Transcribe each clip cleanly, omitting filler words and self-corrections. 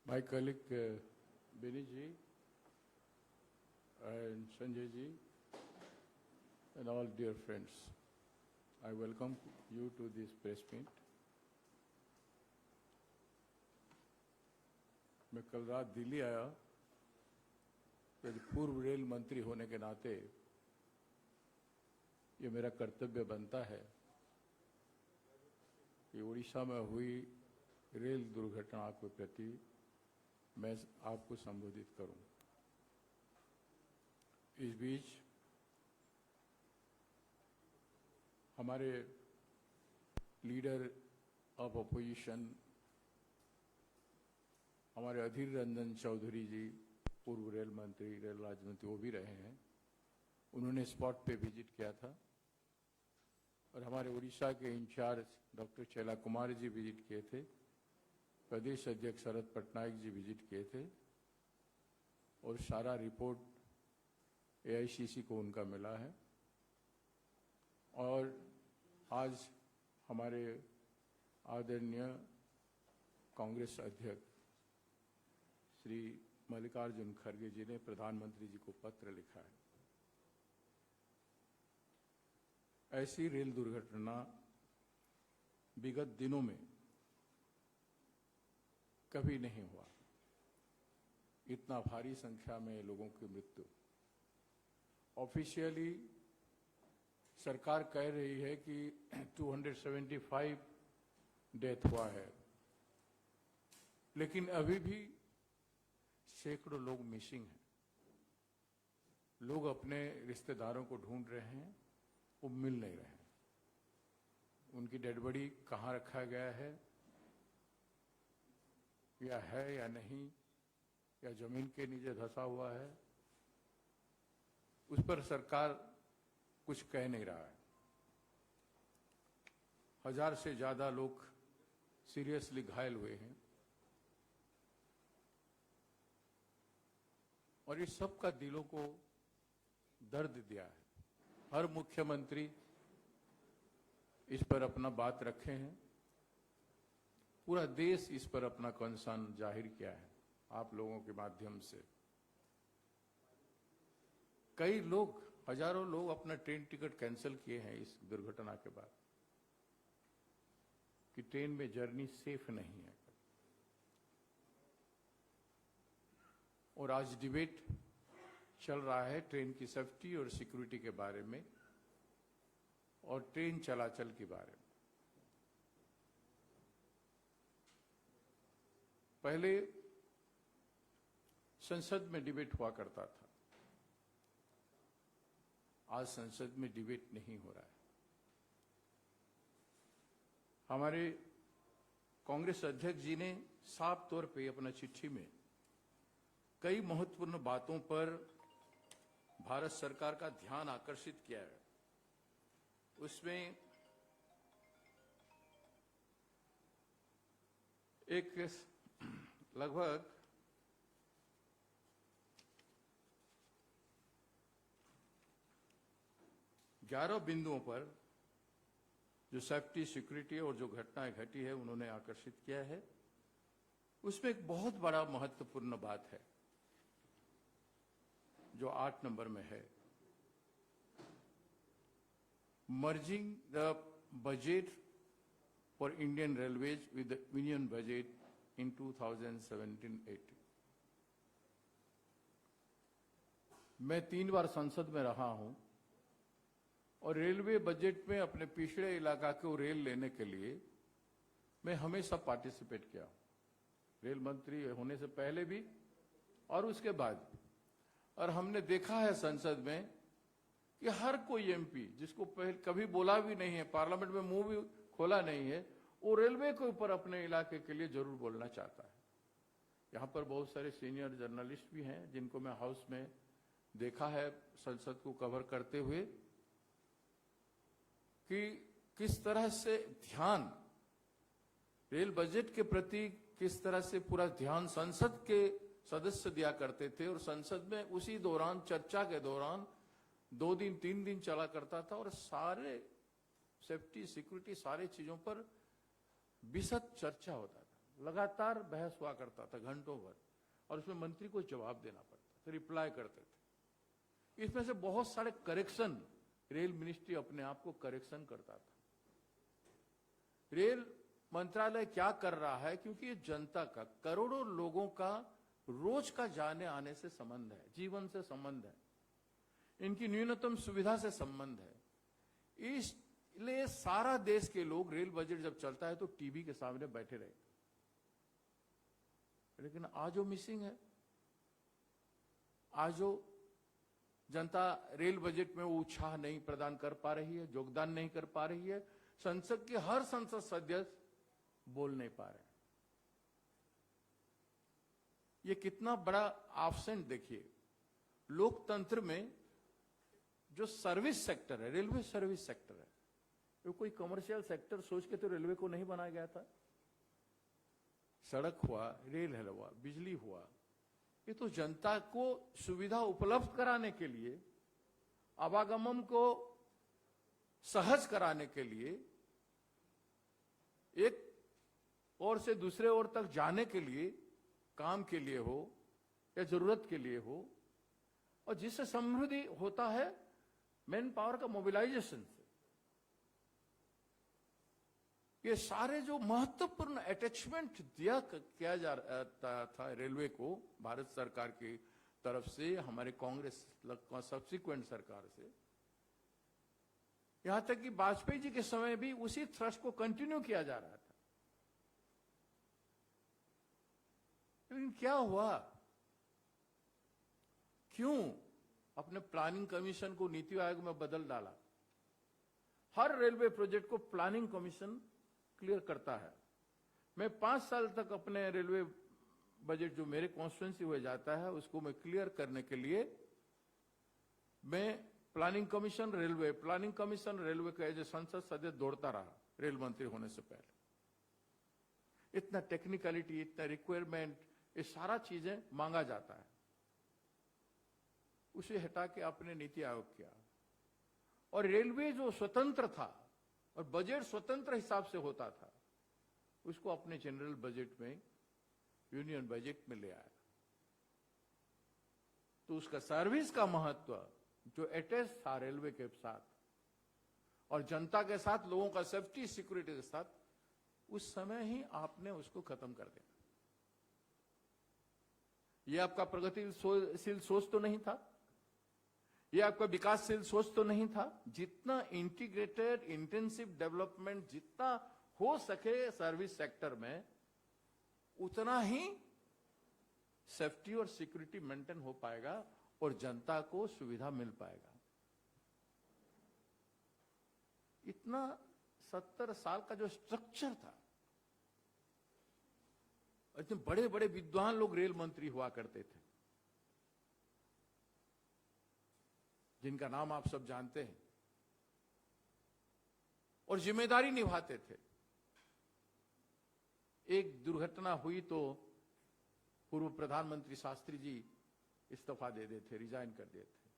My colleague Beni ji and Sanjay ji and all dear friends, I welcome you to this press meet. मैं कल रात दिल्ली आया तो पूर्व रेल मंत्री होने के नाते ये मेरा कर्तव्य बनता है कि उड़ीसा में हुई रेल दुर्घटना के प्रति मैं आपको संबोधित करूं। इस बीच हमारे लीडर ऑफ अपोजिशन हमारे अधीर रंजन चौधरी जी, पूर्व रेल मंत्री, रेल राज्य मंत्री, वो भी रहे हैं। उन्होंने स्पॉट पे विजिट किया था और हमारे उड़ीसा के in charge doctor चैला Kumar ji visit किए थे। प्रदेश अध्यक्ष शरद पटनायक जी विजिट किए थे और सारा रिपोर्ट एआईसीसी को उनका मिला है। और आज हमारे आदरणीय कांग्रेस अध्यक्ष श्री मल्लिकार्जुन खड़गे जी ने प्रधानमंत्री जी को पत्र लिखा है। ऐसी रेल दुर्घटना विगत दिनों में कभी नहीं हुआ। इतना भारी संख्या में लोगों की मृत्यु। ऑफिशियली सरकार कह रही है कि 275 डेथ हुआ है, लेकिन अभी भी सैकड़ों लोग मिसिंग हैं। लोग अपने रिश्तेदारों को ढूंढ रहे हैं, वो मिल नहीं रहे हैं। उनकी डेड बॉडी कहाँ रखा गया है या नहीं, या जमीन के नीचे धंसा हुआ है, उस पर सरकार कुछ कह नहीं रहा है। 1000 से ज्यादा लोग सीरियसली घायल हुए हैं और इस सब का दिलों को दर्द दिया है। हर मुख्यमंत्री इस पर अपना बात रखे हैं। पूरा देश इस पर अपना कंसर्न जाहिर किया है आप लोगों के माध्यम से। कई लोग, हजारों लोग अपना ट्रेन टिकट कैंसिल किए हैं इस दुर्घटना के बाद कि ट्रेन में जर्नी सेफ नहीं है। और आज डिबेट चल रहा है ट्रेन की सेफ्टी और सिक्योरिटी के बारे में और ट्रेन चलाचल के बारे में। पहले संसद में डिबेट हुआ करता था, आज संसद में डिबेट नहीं हो रहा है। हमारे कांग्रेस अध्यक्ष जी ने साफ तौर पे अपना चिट्ठी में कई महत्वपूर्ण बातों पर भारत सरकार का ध्यान आकर्षित किया है। उसमें एक लगभग 11 बिंदुओं पर जो सेफ्टी, सिक्योरिटी और जो घटनाएं घटी है उन्होंने आकर्षित किया है। उसमें एक बहुत बड़ा महत्वपूर्ण बात है जो 8 नंबर में है, merging the budget for Indian railways with the union budget in 2017-18। मैं 3 बार संसद में रहा हूं और रेलवे बजट में अपने पिछड़े इलाका को रेल लेने के लिए मैं हमेशा पार्टिसिपेट किया, रेल मंत्री होने से पहले भी और उसके बाद भी। और हमने देखा है संसद में कि हर कोई एमपी जिसको पहले कभी बोला भी नहीं है, पार्लियामेंट में मुंह भी खोला नहीं है, वो रेलवे के ऊपर अपने इलाके के लिए जरूर बोलना चाहता है। यहां पर बहुत सारे सीनियर जर्नलिस्ट भी हैं जिनको मैं हाउस में देखा है संसद को कवर करते हुए कि किस तरह से ध्यान रेल बजट के प्रति, किस तरह से पूरा ध्यान संसद के सदस्य दिया करते थे। और संसद में उसी दौरान, चर्चा के दौरान 2 दिन 3 दिन चला करता था और सारे सेफ्टी, सिक्योरिटी, सारे चीजों पर विशद चर्चा होता था। लगातार बहस हुआ करता था घंटों भर, और उसमें मंत्री को जवाब देना पड़ता था, रिप्लाई करते थे। इसमें से बहुत सारे करेक्शन रेल मिनिस्ट्री अपने आप को करेक्शन करता था। रेल मंत्रालय क्या कर रहा है, क्योंकि ये जनता का, करोड़ों लोगों का रोज का जाने आने से संबंध है, जीवन से संबंध है, इनकी न्यूनतम सुविधा से संबंध है। इसलिए सारा देश के लोग रेल बजट जब चलता है तो टीवी के सामने बैठे रहते, लेकिन आज वो मिसिंग है। आज जो जनता रेल बजट में वो उत्साह नहीं प्रदान कर पा रही है, योगदान नहीं कर पा रही है। संसद के हर संसद सदस्य बोल नहीं पा रहे। ये कितना बड़ा एब्सेंट देखिए। लोकतंत्र में जो सर्विस सेक्टर है, रेलवे सर्विस सेक्टर है, वो कोई कमर्शियल सेक्टर सोच के तो रेलवे को नहीं बनाया गया था। सड़क हुआ, रेल हुआ, बिजली हुआ, ये तो जनता को सुविधा उपलब्ध कराने के लिए, आवागमन को सहज कराने के लिए, एक ओर से दूसरे ओर तक जाने के लिए, काम के लिए हो या जरूरत के लिए हो, और जिससे समृद्धि होता है मैन पावर का मोबिलाइजेशन से। ये सारे जो महत्वपूर्ण अटैचमेंट किया जा रहा था रेलवे को भारत सरकार की तरफ से, हमारे कांग्रेस सब्सिक्वेंट सरकार से, यहां तक कि वाजपेयी जी के समय भी उसी थ्रस्ट को कंटिन्यू किया जा रहा था। लेकिन क्या हुआ, क्यों अपने प्लानिंग कमीशन को नीति आयोग में बदल डाला? हर रेलवे प्रोजेक्ट को प्लानिंग कमीशन क्लियर करता है। मैं 5 साल तक अपने रेलवे बजट जो मेरे कॉन्स्टिट्यूंसी हुए जाता है उसको मैं क्लियर करने के लिए मैं प्लानिंग कमीशन रेलवे का एज ए संसद सदस्य दौड़ता रहा रेल मंत्री होने से पहले। इतना टेक्निकलिटी, इतना रिक्वायरमेंट, ये सारा चीजें मांगा जाता है, उसे हटा के आपने नीति आयोग किया। और रेलवे जो स्वतंत्र था और बजट स्वतंत्र हिसाब से होता था, उसको अपने जनरल बजट में, यूनियन बजट में ले आया। तो उसका सर्विस का महत्व जो अटैच था रेलवे के साथ और जनता के साथ, लोगों का सेफ्टी सिक्योरिटी के साथ, उस समय ही आपने उसको खत्म कर दिया। यह आपका प्रगतिशील सोच तो नहीं था, यह आपका विकासशील सोच तो नहीं था। जितना इंटीग्रेटेड इंटेंसिव डेवलपमेंट जितना हो सके सर्विस सेक्टर में, उतना ही सेफ्टी और सिक्योरिटी मेंटेन हो पाएगा और जनता को सुविधा मिल पाएगा। इतना 70 साल का जो स्ट्रक्चर था, इतने बड़े बड़े विद्वान लोग रेल मंत्री हुआ करते थे, जिनका नाम आप सब जानते हैं, और जिम्मेदारी निभाते थे। एक दुर्घटना हुई तो पूर्व प्रधानमंत्री शास्त्री जी इस्तीफा दे देते, रिजाइन कर देते।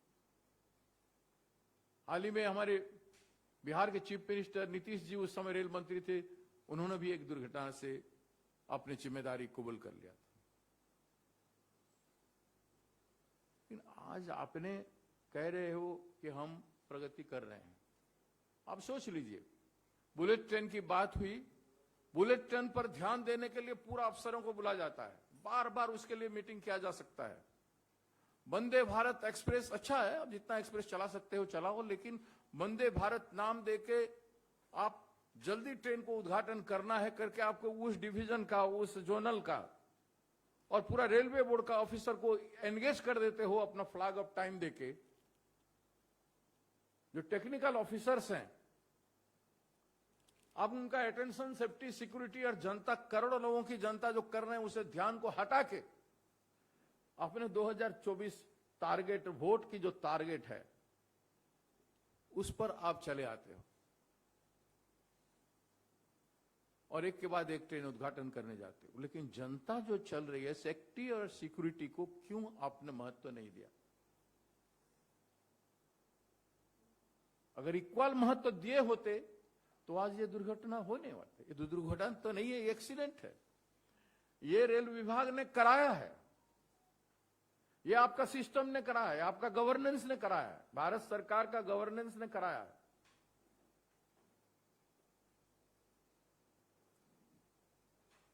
हाल ही में हमारे बिहार के चीफ मिनिस्टर नीतीश जी उस समय रेल मंत्री थे, उन्होंने भी एक दुर्घटना से अपनी जिम्मेदारी कबूल कर लिया था। लेकिन आज आपने कह रहे हो कि हम प्रगति कर रहे हैं। आप सोच लीजिए, बुलेट ट्रेन की बात हुई, बुलेट ट्रेन पर ध्यान देने के लिए पूरा अफसरों को बुला जाता है, बार बार उसके लिए मीटिंग किया जा सकता है। वंदे भारत एक्सप्रेस अच्छा है, अब जितना एक्सप्रेस चला सकते हो चलाओ, लेकिन वंदे भारत नाम देके आप जल्दी ट्रेन को उद्घाटन करना है करके आपको उस डिवीजन का, उस जोनल का और पूरा रेलवे बोर्ड का ऑफिसर को एंगेज कर देते हो अपना फ्लैग ऑफ टाइम देके। जो टेक्निकल ऑफिसर्स हैं, अब उनका अटेंशन सेफ्टी सिक्योरिटी और जनता, करोड़ों लोगों की जनता जो कर रहे हैं उसे ध्यान को हटा के अपने 2024 टारगेट, वोट की जो टारगेट है उस पर आप चले आते हो और एक के बाद एक ट्रेन उद्घाटन करने जाते हो। लेकिन जनता जो चल रही है, सेफ्टी और सिक्योरिटी को क्यों आपने महत्व नहीं दिया? अगर इक्वल महत्व दिए होते तो आज ये दुर्घटना होने वाली। ये दुर्घटना तो नहीं है, ये एक्सीडेंट है। ये रेल विभाग ने कराया है, ये आपका सिस्टम ने कराया है, आपका गवर्नेंस ने कराया है, भारत सरकार का गवर्नेंस ने कराया है।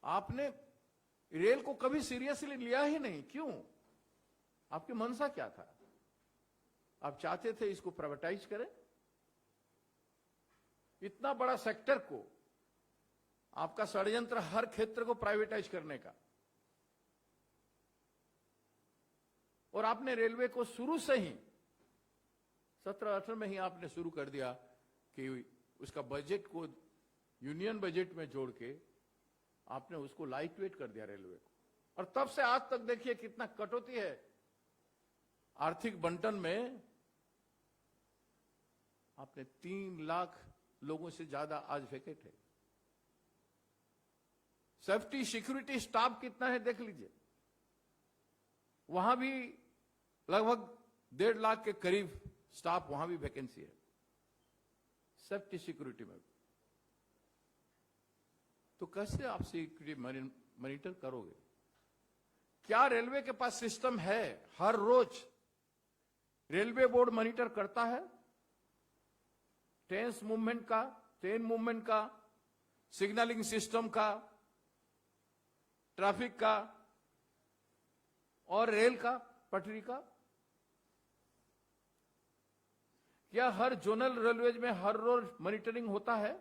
आपने रेल को कभी सीरियसली लिया ही नहीं, क्यों? आपकी मनसा क्या था? आप चाहते थे इसको प्राइवेटाइज करें? इतना बड़ा सेक्टर को, आपका षड्यंत्र हर क्षेत्र को प्राइवेटाइज करने का, और आपने रेलवे को शुरू से ही 17-18 में ही आपने शुरू कर दिया कि उसका बजट को यूनियन बजट में जोड़ के आपने उसको लाइट वेट कर दिया रेलवे को, और तब से आज तक देखिए कितना कटौती है आर्थिक बंटन में। आपने 3 लाख लोगों से ज्यादा आज वैकेट है। सेफ्टी सिक्योरिटी स्टाफ कितना है देख लीजिए, वहां भी लगभग 1.5 लाख के करीब स्टाफ, वहां भी वैकेंसी है सेफ्टी सिक्योरिटी में। तो कैसे आप सिक्योरिटी मॉनिटर करोगे? क्या रेलवे के पास सिस्टम है? हर रोज रेलवे बोर्ड मॉनिटर करता है ट्रेन मूवमेंट का, सिग्नलिंग सिस्टम का, ट्रैफिक का और रेल का, पटरी का। क्या हर जोनल रेलवेज में हर रोज मॉनिटरिंग होता है?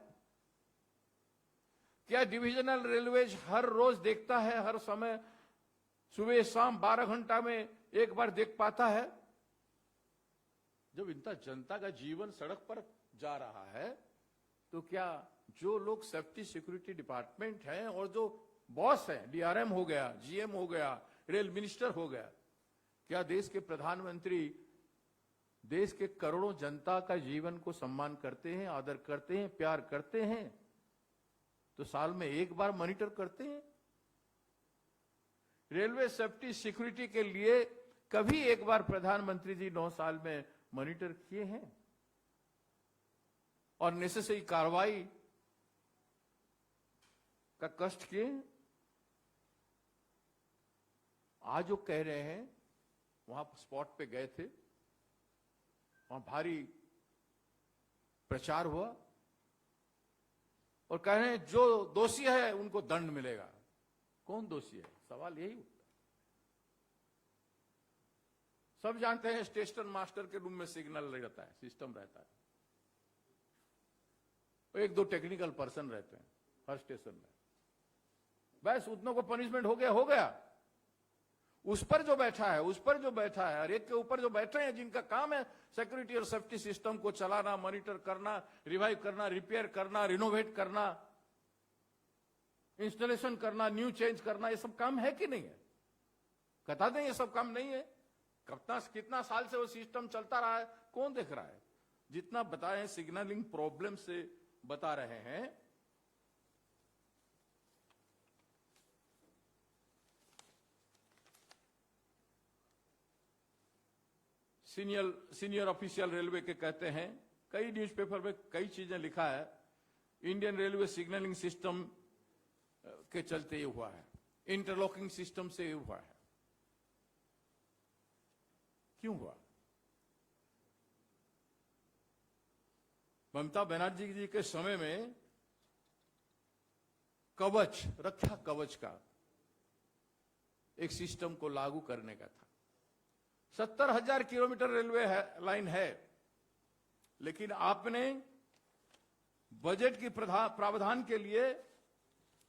क्या डिविजनल रेलवेज हर रोज देखता है, हर समय सुबह शाम 12 घंटा में एक बार देख पाता है? जब इतना जनता का जीवन सड़क पर जा रहा है, तो क्या जो लोग सेफ्टी सिक्योरिटी डिपार्टमेंट हैं और जो बॉस हैं, डीआरएम हो गया, जीएम हो गया, रेल मिनिस्टर हो गया, क्या देश के प्रधानमंत्री देश के करोड़ों जनता का जीवन को सम्मान करते हैं, आदर करते हैं, प्यार करते हैं? तो साल में एक बार मॉनिटर करते हैं? रेलवे सेफ्टी सिक्योरिटी के लिए कभी एक बार प्रधानमंत्री जी 9 साल में मॉनिटर किए हैं और नेसेसरी कार्रवाई का कष्ट किए? आज जो कह रहे हैं, वहां स्पॉट पे गए थे, वहां भारी प्रचार हुआ और कह रहे हैं जो दोषी है उनको दंड मिलेगा। कौन दोषी है? सवाल यही उठता। सब जानते हैं स्टेशन मास्टर के रूम में सिग्नल रहता है, सिस्टम रहता है, 1-2 टेक्निकल पर्सन रहते हैं हर स्टेशन में। बस उतनों को पनिशमेंट हो गया। उस पर जो बैठा है, हर एक के ऊपर जो बैठे हैं, जिनका काम है सिक्योरिटी और सेफ्टी सिस्टम को चलाना, मॉनिटर करना, रिवाइव करना, रिपेयर करना, रिनोवेट करना, इंस्टॉलेशन करना, न्यू चेंज करना, ये सब काम है कि नहीं है? बता दें ये सब काम नहीं है? कितना साल से वो सिस्टम चलता रहा है, कौन देख रहा है? जितना बताएं सिग्नलिंग प्रॉब्लम से बता रहे हैं। सीनियर ऑफिशियल रेलवे के कहते हैं, कई न्यूज़पेपर में कई चीजें लिखा है, इंडियन रेलवे सिग्नलिंग सिस्टम के चलते ये हुआ है, इंटरलॉकिंग सिस्टम से ये हुआ है। क्यों हुआ? ममता बनर्जी जी के समय में रक्षा कवच का एक सिस्टम को लागू करने का था। 70,000 किलोमीटर रेलवे लाइन है, लेकिन आपने बजट की प्रावधान के लिए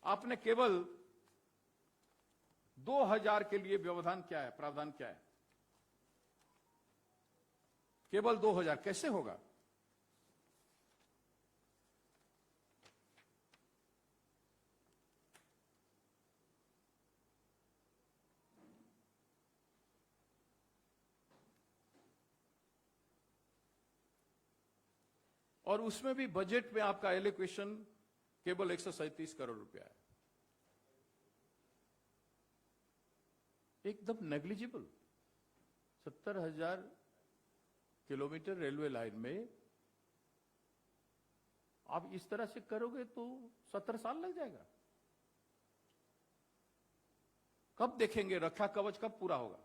आपने केवल 2,000 के लिए प्रावधान क्या है? केवल 2,000 कैसे होगा? और उसमें भी बजट में आपका एलोकेशन केवल 137 करोड़ रुपया है, एकदम नेग्लिजिबल। 70,000 किलोमीटर रेलवे लाइन में आप इस तरह से करोगे तो 70 साल लग जाएगा। कब देखेंगे रक्षा कवच कब पूरा होगा?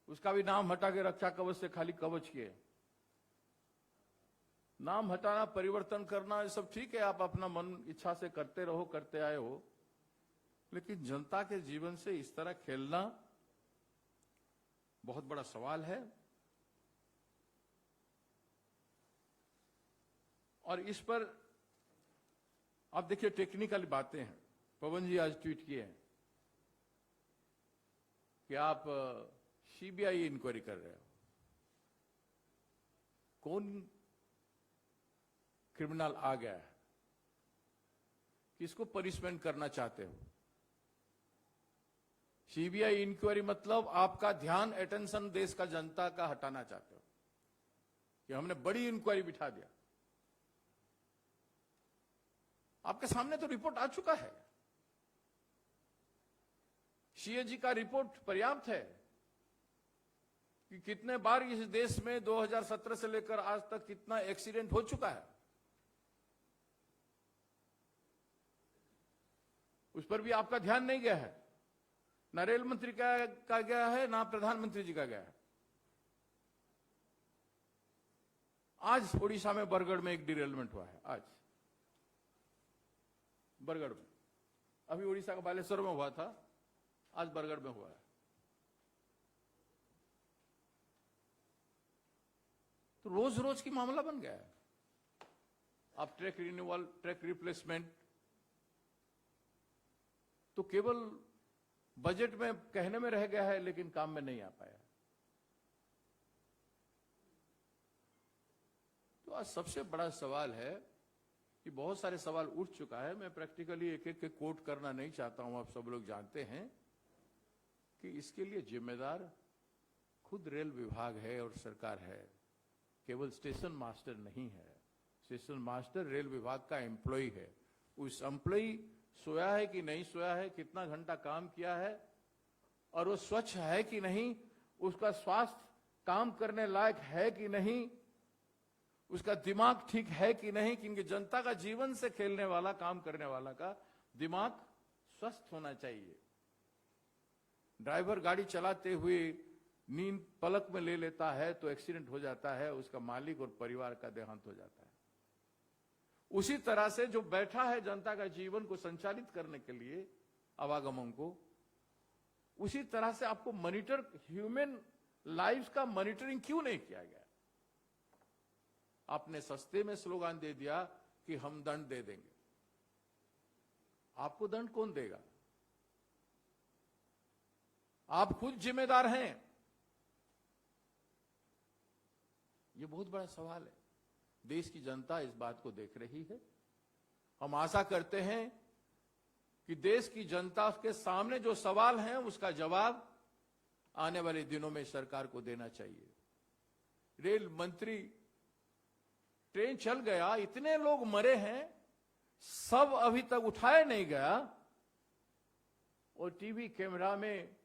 उसका भी नाम हटा के रक्षा कवच से खाली कवच किए। नाम हटाना, परिवर्तन करना, ये सब ठीक है, आप अपना मन इच्छा से करते रहो, करते आए हो, लेकिन जनता के जीवन से इस तरह खेलना बहुत बड़ा सवाल है। और इस पर आप देखिए टेक्निकल बातें हैं। पवन जी आज ट्वीट किए हैं कि आप सीबीआई इंक्वायरी कर रहे हो। कौन क्रिमिनल आ गया है, किसको पनिशमेंट करना चाहते हो? सीबीआई इंक्वायरी मतलब आपका ध्यान, अटेंशन देश का जनता का हटाना चाहते हो कि हमने बड़ी इंक्वायरी बिठा दिया। आपके सामने तो रिपोर्ट आ चुका है, सीएजी का रिपोर्ट पर्याप्त है कि कितने बार इस देश में 2017 से लेकर आज तक कितना एक्सीडेंट हो चुका है। उस पर भी आपका ध्यान नहीं गया है, ना रेल मंत्री का गया है, ना प्रधानमंत्री जी का गया है। आज ओडिशा में बरगढ़ में एक डिरेलमेंट हुआ है, आज बरगढ़ में। अभी ओडिशा का बालेश्वर में हुआ था, आज बरगढ़ में हुआ है। तो रोज रोज की मामला बन गया है। अब ट्रैक रिन्यूअल, ट्रैक रिप्लेसमेंट तो केवल बजट में कहने में रह गया है, लेकिन काम में नहीं आ पाया। तो आज सबसे बड़ा सवाल है कि बहुत सारे सवाल उठ चुका है। मैं प्रैक्टिकली एक एक के कोट करना नहीं चाहता हूं, आप सब लोग जानते हैं कि इसके लिए जिम्मेदार खुद रेल विभाग है और सरकार है, केवल स्टेशन मास्टर नहीं है। स्टेशन मास्टर रेल विभाग का एम्प्लॉय है। उस एम्प्लॉय सोया है कि नहीं सोया है, कितना घंटा काम किया है, और वो स्वच्छ है कि नहीं, उसका स्वास्थ्य काम करने लायक है कि नहीं, उसका दिमाग ठीक है कि नहीं, क्योंकि जनता का जीवन से खेलने वाला, काम करने वाला का दिमाग स्वस्थ होना चाहिए। ड्राइवर गाड़ी चलाते हुए नींद पलक में ले लेता है तो एक्सीडेंट हो जाता है, उसका मालिक और परिवार का देहांत हो जाता है। उसी तरह से जो बैठा है जनता का जीवन को संचालित करने के लिए, आवागमन को, उसी तरह से आपको मॉनिटर, ह्यूमन लाइफ का मॉनिटरिंग क्यों नहीं किया गया? आपने सस्ते में स्लोगन दे दिया कि हम दंड दे देंगे। आपको दंड कौन देगा? आप खुद जिम्मेदार हैं। यह बहुत बड़ा सवाल है। देश की जनता इस बात को देख रही है। हम आशा करते हैं कि देश की जनता के सामने जो सवाल हैं उसका जवाब आने वाले दिनों में सरकार को देना चाहिए। रेल मंत्री, ट्रेन चल गया, इतने लोग मरे हैं, सब अभी तक उठाया नहीं गया, और टीवी कैमरा में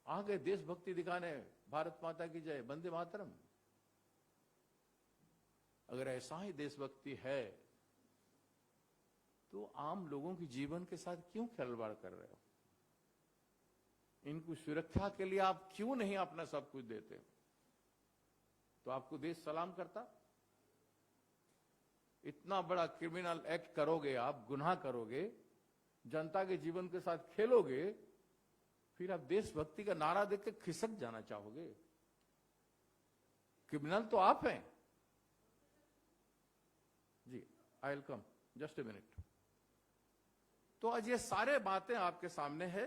आ गए देशभक्ति दिखाने, भारत माता की जय, वंदे मातरम। अगर ऐसा ही देशभक्ति है तो आम लोगों के जीवन के साथ क्यों खिलवाड़ कर रहे हो? इनको सुरक्षा के लिए आप क्यों नहीं अपना सब कुछ देते? तो आपको देश सलाम करता? इतना बड़ा क्रिमिनल एक्ट करोगे आप, गुनाह करोगे, जनता के जीवन के साथ खेलोगे, फिर आप देशभक्ति का नारा देकर खिसक जाना चाहोगे? क्रिमिनल तो आप हैं। जी, I will come, just a minute. तो आज ये सारे बातें आपके सामने है,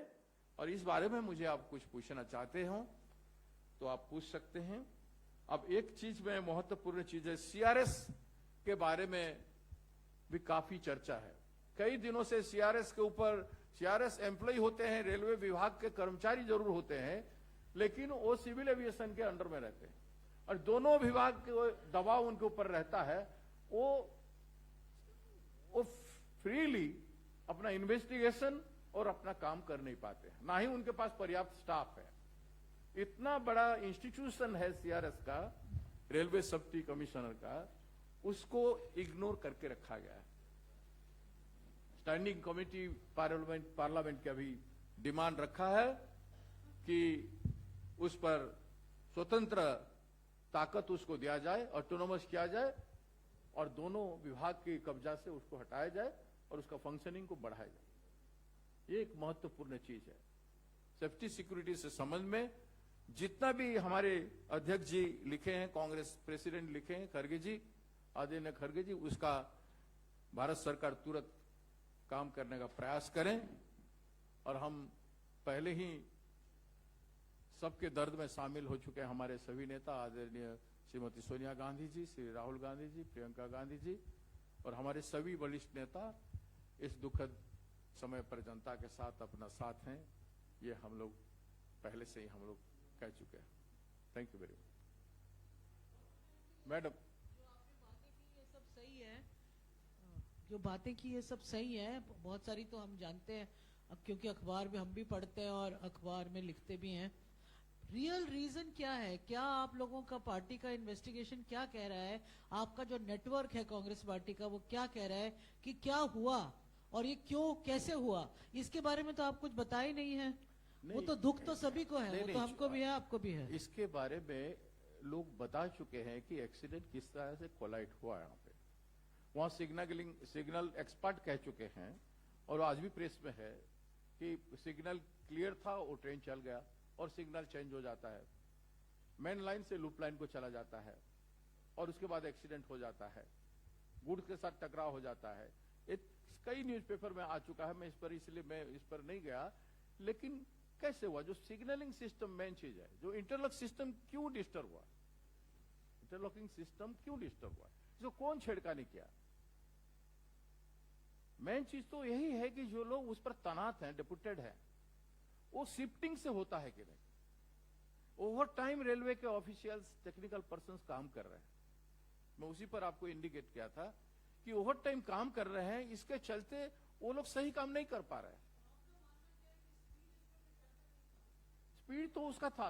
और इस बारे में मुझे आप कुछ पूछना चाहते हो तो आप पूछ सकते हैं। अब एक चीज में महत्वपूर्ण चीज है, सीआरएस के बारे में भी काफी चर्चा है। कई दिनों से सीआरएस के ऊपर, सीआरएस एम्प्लॉय होते हैं, रेलवे विभाग के कर्मचारी जरूर होते हैं, लेकिन वो सिविल एविएशन के अंडर में रहते हैं, और दोनों विभाग के दबाव उनके ऊपर रहता है। वो फ्रीली अपना इन्वेस्टिगेशन और अपना काम कर नहीं पाते हैं, ना ही उनके पास पर्याप्त स्टाफ है। इतना बड़ा इंस्टीट्यूशन है सीआरएस का, रेलवे सेफ्टी कमिश्नर का, उसको इग्नोर करके रखा गया है। स्टैंडिंग कमेटी पार्लियामेंट का भी डिमांड रखा है कि उस पर स्वतंत्र ताकत उसको दिया जाए, ऑटोनोमस किया जाए और दोनों विभाग के कब्जा से उसको हटाया जाए और उसका फंक्शनिंग को बढ़ाया जाए। ये एक महत्वपूर्ण चीज है। सेफ्टी सिक्योरिटी से संबंध में जितना भी हमारे अध्यक्ष जी लिखे हैं, कांग्रेस प्रेसिडेंट लिखे हैं, खड़गे जी, आदरणीय खड़गे जी, उसका भारत सरकार तुरंत काम करने का प्रयास करें। और हम पहले ही सबके दर्द में शामिल हो चुके हैं, हमारे सभी नेता, आदरणीय श्रीमती सोनिया गांधी जी, श्री राहुल गांधी जी, प्रियंका गांधी जी और हमारे सभी वरिष्ठ नेता इस दुखद समय पर जनता के साथ अपना साथ हैं। ये हम लोग पहले से ही हम लोग कह चुके हैं। Thank you very much madam. जो बातें की ये सब सही है, बहुत सारी तो हम जानते हैं अब, क्योंकि अखबार में हम भी पढ़ते हैं और अखबार में लिखते भी हैं। रियल रीजन क्या है? क्या आप लोगों का पार्टी का इन्वेस्टिगेशन क्या कह रहा है? आपका जो नेटवर्क है कांग्रेस पार्टी का, वो क्या कह रहा है कि क्या हुआ और ये क्यों, कैसे हुआ? इसके बारे में तो आप कुछ बता ही नहीं है। वो तो दुख तो सभी को है, वो तो हमको भी है, आपको भी है। इसके बारे में लोग बता चुके हैं कि एक्सीडेंट किस तरह से कोलाइड हुआ। यहाँ पे वहां सिग्नल एक्सपर्ट कह चुके हैं और आज भी प्रेस में है कि सिग्नल क्लियर था, वो ट्रेन चल गया और सिग्नल चेंज हो जाता है, मेन लाइन से लूप लाइन को चला जाता है और उसके बाद एक्सीडेंट हो जाता है, गुड्स के साथ टकराव हो जाता है। कई न्यूज़पेपर में आ चुका है, इसलिए मैं इस पर नहीं गया। लेकिन कैसे हुआ? जो सिग्नलिंग सिस्टम मेन चीज है, जो इंटरलॉक सिस्टम क्यों डिस्टर्ब हुआ, इंटरलॉकिंग सिस्टम क्यों डिस्टर्ब हुआ, इसको कौन छेड़खानी किया? मेन चीज तो यही है कि जो लोग उस पर तैनात हैं, डिप्यूटेड हैं, वो शिफ्टिंग से होता है कि नहीं। ओवर टाइम रेलवे के ऑफिशियल्स, टेक्निकल पर्संस काम कर रहे हैं। मैं उसी पर आपको इंडिकेट किया था कि ओवर टाइम काम कर रहे हैं, इसके चलते वो लोग सही काम नहीं कर पा रहे हैं। स्पीड तो उसका था,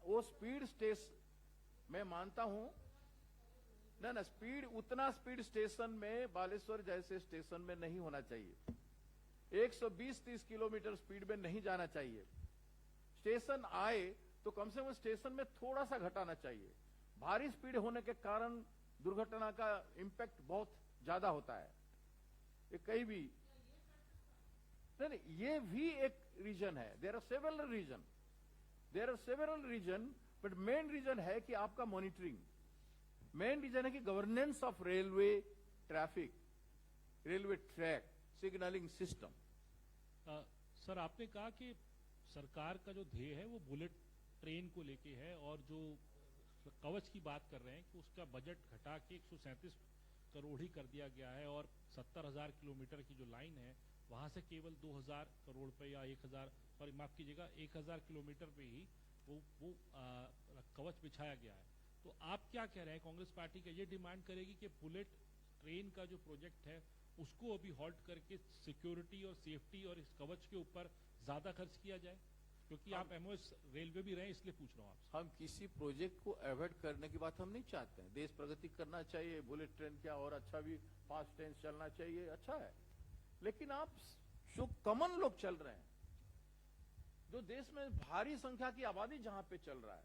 वो स्पीड स्टेशन मैं मानता हूं ना, स्पीड उतना स्पीड स्टेशन में, बालेश्वर जैसे स्टेशन में नहीं होना चाहिए। 120-30 किलोमीटर स्पीड में नहीं जाना चाहिए। स्टेशन आए तो कम से कम स्टेशन में थोड़ा सा घटाना चाहिए। भारी स्पीड होने के कारण दुर्घटना का इंपैक्ट बहुत ज्यादा होता है। ये कहीं भी नहीं, ये भी एक रीजन है। There are several reason, but main reason है कि आपका मॉनिटरिंग, मेन रीजन है कि governance of railway traffic, railway track, signalling system. Sir, आपने कहा कि सरकार का जो ध्येय है वो बुलेट ट्रेन को लेके है और जो कवच की बात कर रहे हैं कि उसका बजट घटा के 137 करोड़ ही कर दिया गया है और 70,000 किलोमीटर की जो लाइन है वहां से केवल 2,000 करोड़ पे या 1,000, और माफ कीजिएगा 1,000 किलोमीटर पे ही वो कवच बिछाया गया है। तो आप क्या कह रहे हैं? कांग्रेस पार्टी का ये डिमांड करेगी कि बुलेट ट्रेन का जो प्रोजेक्ट है उसको अभी हॉल्ट करके सिक्योरिटी और सेफ्टी और इस कवच के ऊपर ज्यादा खर्च किया जाए? क्योंकि आप एमओएस रेलवे भी रहे, इसलिए पूछ रहा हूं आपसे। हम किसी प्रोजेक्ट को अवॉइड करने की बात हम नहीं चाहते हैं। देश प्रगति करना चाहिए, बुलेट ट्रेन क्या और अच्छा भी फास्ट ट्रेन चलना चाहिए, अच्छा है। लेकिन आप जो कॉमन लोग चल रहे हैं, जो देश में भारी संख्या की आबादी जहां पे चल रहा है,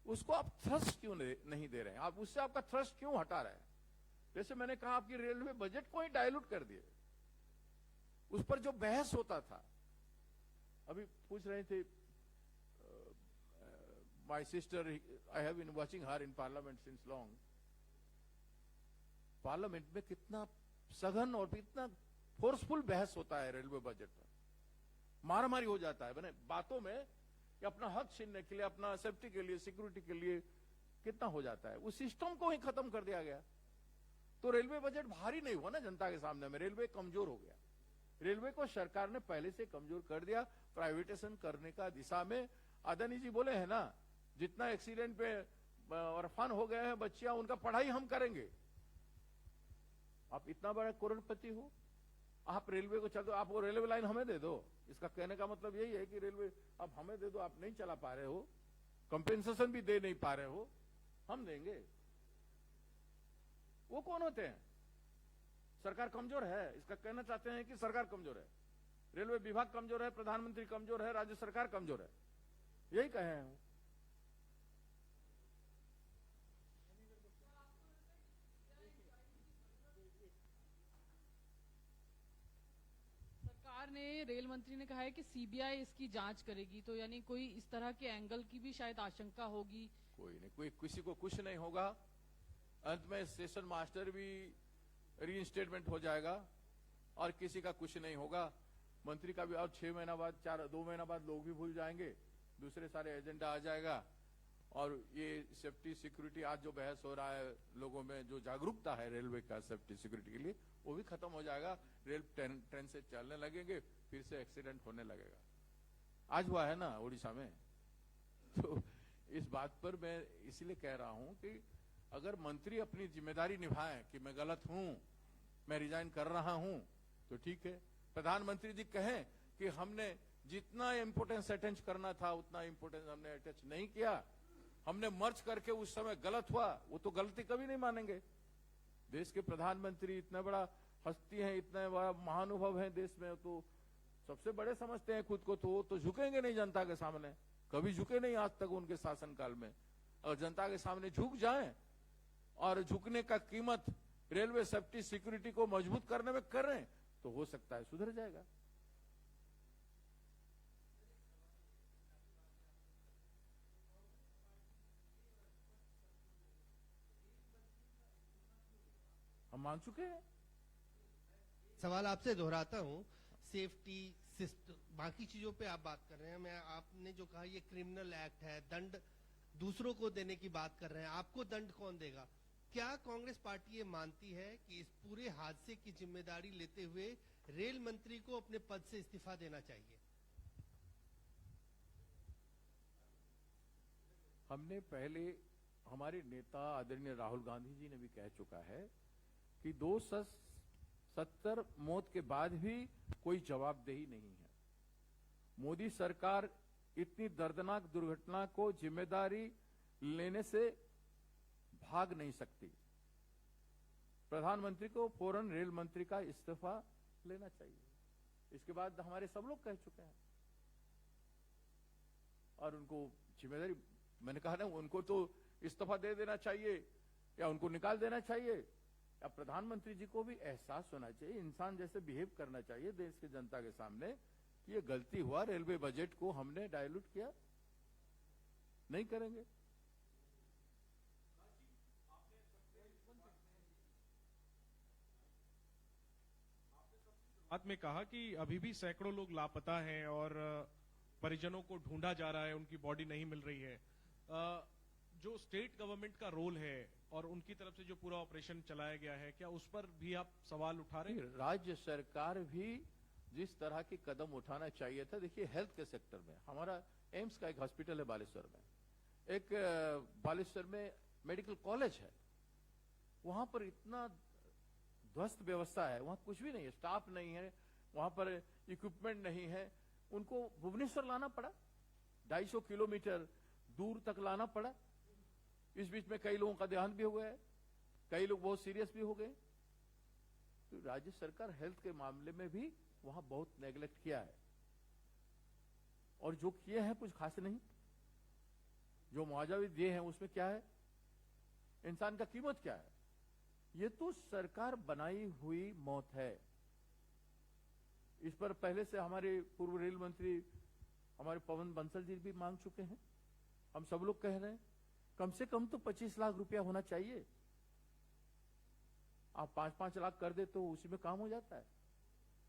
उसको आप थ्रस्ट क्यों नहीं दे रहे हैं? आप उससे आपका थ्रस्ट क्यों हटा रहे हैं? जैसे मैंने कहा, आपकी रेलवे बजट को ही डायलूट कर दिए। उस पर जो बहस होता था, अभी पूछ रहे थे my sister, I have been watching her in parliament since long. Parliament में कितना सघन और कितना फोर्सफुल बहस होता है रेलवे बजट पर, मारामारी हो जाता है बने बातों में कि अपना हक छीनने के लिए, अपना सेफ्टी के लिए, सिक्योरिटी के लिए कितना हो जाता है। उस सिस्टम को ही खत्म कर दिया गया तो रेलवे बजट भारी नहीं हुआ ना जनता के सामने में। रेलवे कमजोर हो गया। रेलवे को सरकार ने पहले से कमजोर कर दिया प्राइवेटाइजेशन करने का दिशा में। अदानी जी बोले हैं ना, जितना एक्सीडेंट पे orphan हो गए हैं बच्चियां, उनका पढ़ाई हम करेंगे। आप इतना बड़ा करोड़पति हो, आप रेलवे को चल दो, आप वो रेलवे लाइन हमें दे दो। इसका कहने का मतलब यही है कि रेलवे आप हमें दे दो, आप नहीं चला पा रहे हो, कंपेंसेशन भी दे नहीं पा रहे हो, हम देंगे। वो कौन होते हैं? सरकार कमजोर है, इसका कहना चाहते हैं कि सरकार कमजोर है, रेलवे विभाग कमजोर है, प्रधानमंत्री कमजोर है, राज्य सरकार कमजोर है, यही कहे हैं। सरकार ने, रेल मंत्री ने कहा है कि सीबीआई इसकी जांच करेगी, तो यानी कोई इस तरह के एंगल की भी शायद आशंका होगी। कोई नहीं, कोई किसी को कुछ नहीं होगा। अंत में स्टेशन मास्टर भी रीइंस्टेटमेंट हो जाएगा और किसी का कुछ नहीं होगा। मंत्री का भी और 6 महीना बाद 2 महीना बाद लोग भी भूल जाएंगे, दूसरे सारे एजेंडा आ जाएगा। और ये सेफ्टी सिक्योरिटी आज जो बहस हो रहा है लोगों में, जो जागरूकता है रेलवे का सेफ्टी सिक्योरिटी के लिए, वो भी खत्म हो जाएगा। रेल ट्रेन से चलने लगेंगे, फिर से एक्सीडेंट होने लगेगा। आज हुआ है ना उड़ीसा में। तो इस बात पर मैं इसलिए कह रहा हूं कि अगर मंत्री अपनी जिम्मेदारी निभाएं कि मैं गलत हूं, मैं रिजाइन कर रहा हूं, तो ठीक है। प्रधानमंत्री जी कहें कि हमने जितना इंपोर्टेंस अटैच करना था उतना इंपोर्टेंस हमने अटैच नहीं किया, हमने मर्ज करके उस समय गलत हुआ, वो तो गलती कभी नहीं मानेंगे। देश के प्रधानमंत्री इतना बड़ा हस्ती हैं, इतना बड़ा महानुभव हैं देश में, तो सबसे बड़े समझते हैं खुद को, तो वो तो झुकेंगे नहीं जनता के सामने, कभी झुके नहीं आज तक उनके शासनकाल में। अगर जनता के सामने झुक जाएं और झुकने का कीमत रेलवे सेफ्टी सिक्योरिटी को मजबूत करने में करें, तो हो सकता है सुधर जाएगा। हम मान चुके हैं। सवाल आपसे दोहराता हूं, सेफ्टी सिस्टम बाकी चीजों पे आप बात कर रहे हैं, मैं आपने जो कहा ये क्रिमिनल एक्ट है, दंड दूसरों को देने की बात कर रहे हैं, आपको दंड कौन देगा? क्या कांग्रेस पार्टी ये मानती है कि इस पूरे हादसे की जिम्मेदारी लेते हुए रेल मंत्री को अपने पद से इस्तीफा देना चाहिए? हमने पहले, हमारे नेता आदरणीय राहुल गांधी जी ने भी कह चुका है कि 270 मौत के बाद भी कोई जवाबदेही नहीं है। मोदी सरकार इतनी दर्दनाक दुर्घटना को जिम्मेदारी लेने से भाग नहीं सकती। प्रधानमंत्री को फौरन रेल मंत्री का इस्तीफा लेना चाहिए। इसके बाद हमारे सब लोग कह चुके हैं और उनको जिम्मेदारी, मैंने कहा ना, उनको तो इस्तीफा दे देना चाहिए या उनको निकाल देना चाहिए, या प्रधानमंत्री जी को भी एहसास होना चाहिए, इंसान जैसे बिहेव करना चाहिए देश की जनता के सामने कि ये गलती हुआ, रेलवे बजट को हमने डायलूट किया, नहीं करेंगे। बात में कहा कि अभी भी सैकड़ों लोग लापता हैं और परिजनों को ढूंढा जा रहा है, उनकी बॉडी नहीं मिल रही है। जो स्टेट गवर्नमेंट का रोल है और उनकी तरफ से जो पूरा ऑपरेशन चलाया गया है, क्या उस पर भी आप सवाल उठा रहे हैं? राज्य सरकार भी जिस तरह की कदम उठाना चाहिए था, देखिए हेल्थ के सेक्टर में हमारा एम्स का एक हॉस्पिटल है बालेश्वर में, एक बालेश्वर में मेडिकल कॉलेज है, वहां पर इतना ध्वस्त व्यवस्था है, वहां कुछ भी नहीं है, स्टाफ नहीं है, वहां पर इक्विपमेंट नहीं है, उनको भुवनेश्वर लाना पड़ा, 250 किलोमीटर दूर तक लाना पड़ा। इस बीच में कई लोगों का देहांत भी हो गया है, कई लोग बहुत सीरियस भी हो गए। तो राज्य सरकार हेल्थ के मामले में भी वहां बहुत नेग्लेक्ट किया है, और जो किए हैं कुछ खास नहीं। जो मुआवजा भी दिए हैं उसमें क्या है, इंसान का कीमत क्या है? ये तो सरकार बनाई हुई मौत है। इस पर पहले से हमारे पूर्व रेल मंत्री हमारे पवन बंसल जी भी मांग चुके हैं, हम सब लोग कह रहे हैं कम से कम तो 25 लाख रुपया होना चाहिए। आप 5-5 लाख कर दे तो उसी में काम हो जाता है।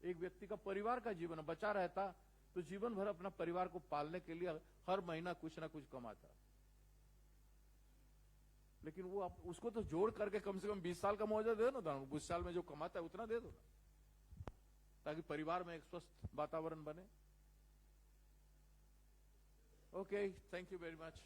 एक व्यक्ति का परिवार का जीवन बचा रहता तो जीवन भर अपना परिवार को पालने के लिए हर महीना कुछ ना कुछ कमाता। लेकिन वो आप उसको तो जोड़ करके कम से कम 20 साल का मुआवजा दे दो ना, 20 साल में जो कमाता है उतना दे दो ना, ताकि परिवार में एक स्वस्थ वातावरण बने। Okay, thank you very much.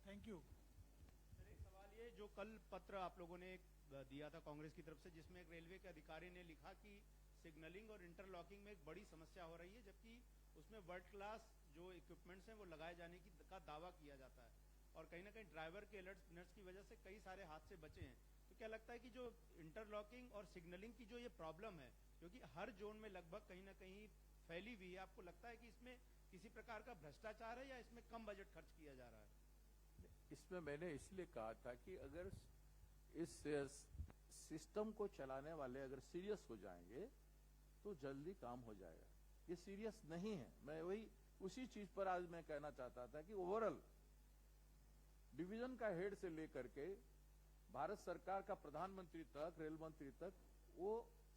Thank you. एक सवाल ये, जो कल पत्र आप लोगों ने दिया था कांग्रेस की तरफ से, जिसमें एक रेलवे के अधिकारी ने लिखा कि सिग्नलिंग और इंटरलॉकिंग में एक बड़ी समस्या हो रही है, जबकि उसमें वर्ल्ड क्लास जो इक्विपमेंट्स हैं वो लगाए जाने का दावा किया जाता है, और कहीं ना कहीं ड्राइवर के अलर्ट्स की वजह से कई सारे हादसे बचे हैं। तो क्या लगता है कि जो इंटरलॉकिंग और सिग्नलिंग की जो ये प्रॉब्लम है, क्योंकि हर जोन में लगभग कहीं ना कहीं फैली हुई है, आपको लगता है कि इसमें किसी प्रकार का भ्रष्टाचार है या इसमें कम बजट खर्च किया जा रहा है? इसमें मैंने इसलिए कहा था कि अगर इस सिस्टम को चलाने वाले अगर सीरियस हो जाएंगे तो जल्दी काम हो जाएगा। ये सीरियस नहीं है। मैं वही उसी चीज पर आज मैं कहना चाहता था कि ओवरऑल डिवीजन का हेड से लेकर के भारत सरकार का प्रधानमंत्री तक, रेल मंत्री तक, वो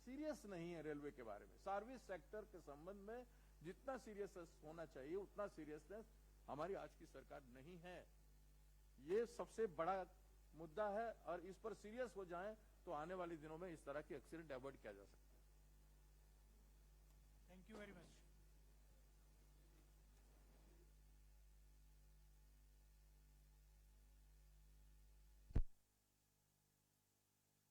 सीरियस नहीं है रेलवे के बारे में। सर्विस सेक्टर के संबंध में जितना सीरियस होना चाहिए उतना सीरियसनेस हमारी आज की सरकार नहीं है। ये सबसे बड़ा मुद्दा है और इस पर सीरियस हो जाएं तो आने वाले दिनों में इस तरह के एक्सीडेंट अवॉइड किया जा सकता है। Thank you very much.